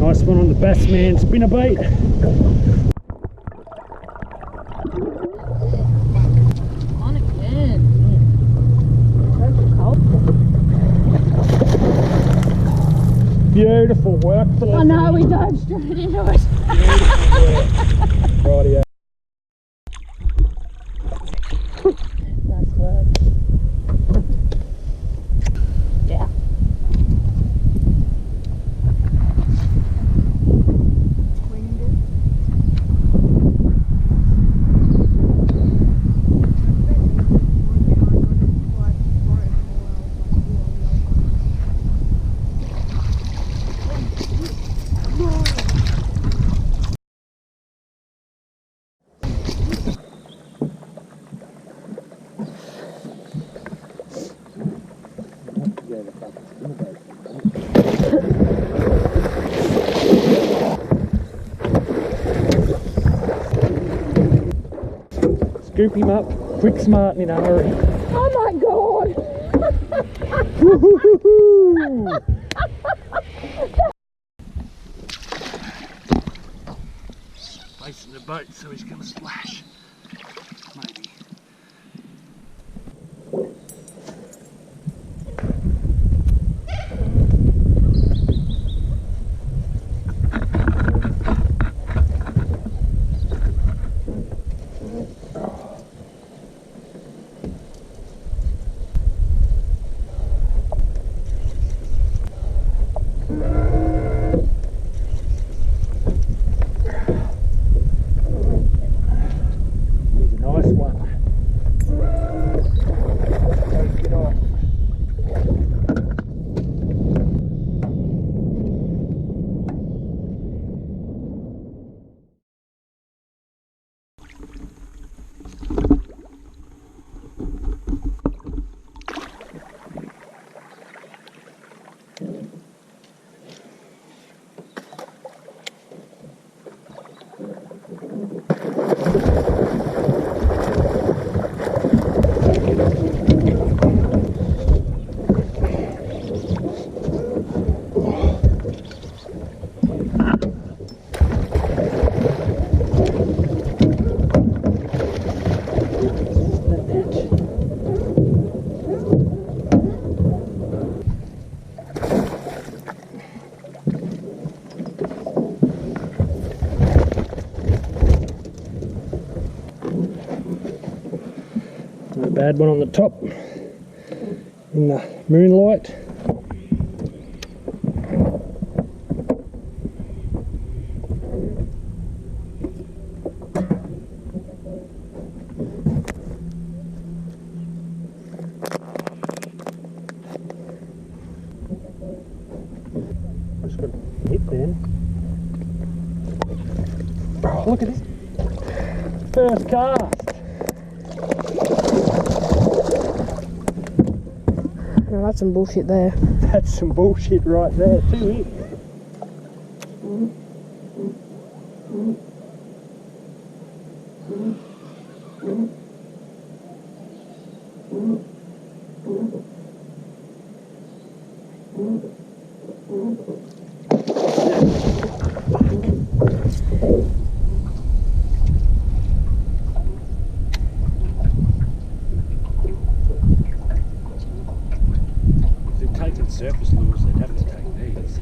Nice one on the Bassman spinnerbait. On again. So cold. Beautiful work for I know, we dove straight into it. Rightio. Nice work. Yeah. Scoop him up, quick, smart, and in a hurry. Oh my god! Woo-hoo-hoo-hoo! Facing the boat, so he's going to splash. Maybe. Not a bad one on the top in the moonlight. Just got a hit then. Oh, look at this. First cast. No, that's some bullshit there. That's some bullshit right there. 2 hits. Surface lures, they'd have to take these.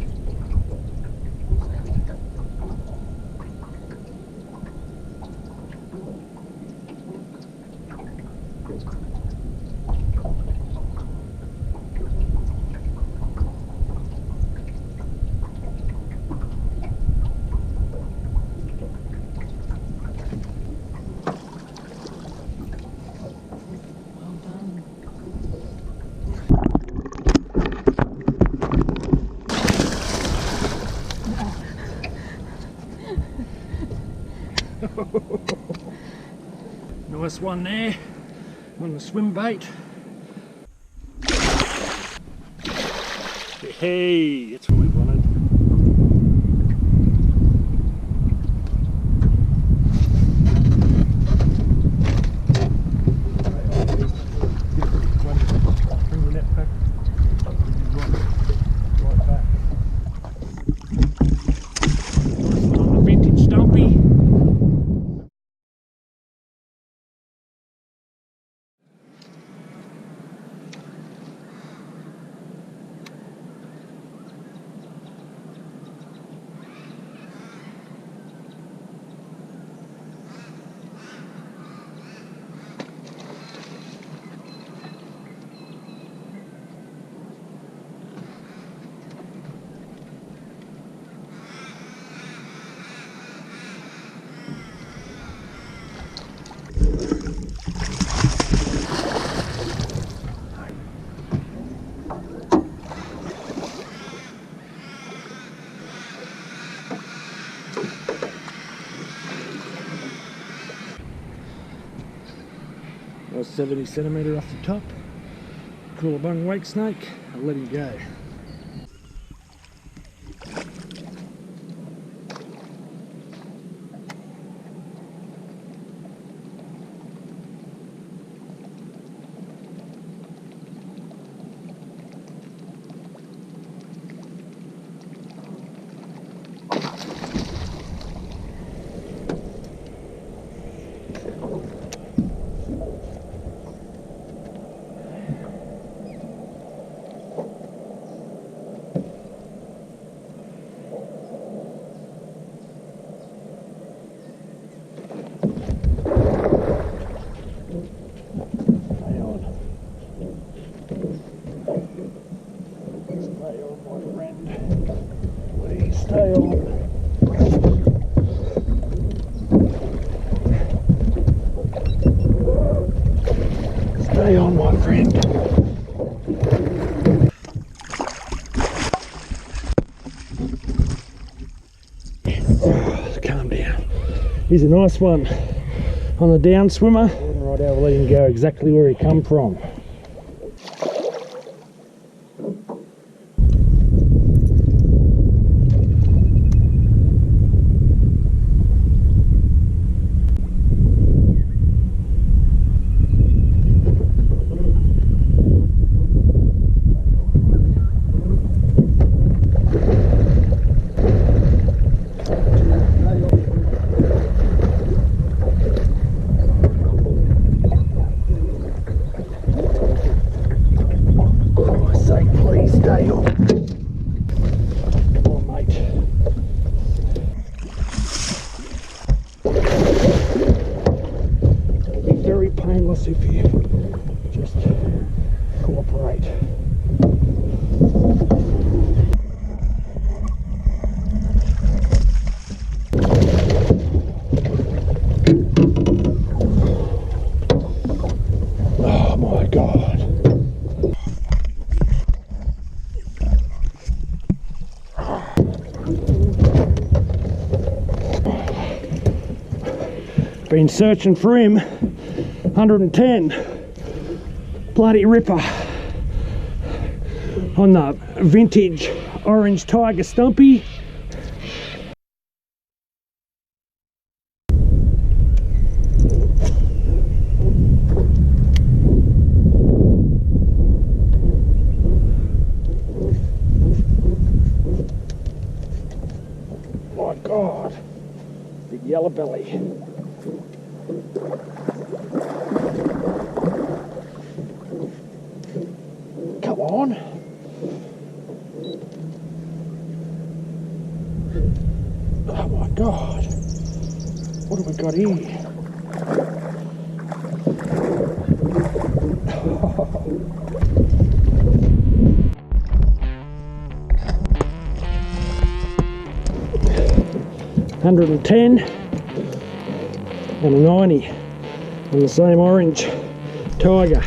Nice one there on the swim bait. Hey, that's what we wanted. Bring your net back. Right back. Nice one on the vintage Stumpy. Nice 70 centimetre off the top. Coolabung wake snake. I'll let him go. Stay on. Stay on, my friend. Oh, calm down. He's a nice one on the Dowzswimmer. Right, I'll let him go exactly where he come from. Painless if you just cooperate. Oh my God. Been searching for him. 110, bloody ripper on the vintage orange tiger Stumpy. My God, big yellow belly. Come on. Oh my God. What have we got here? $110 and a 90 on the same orange tiger.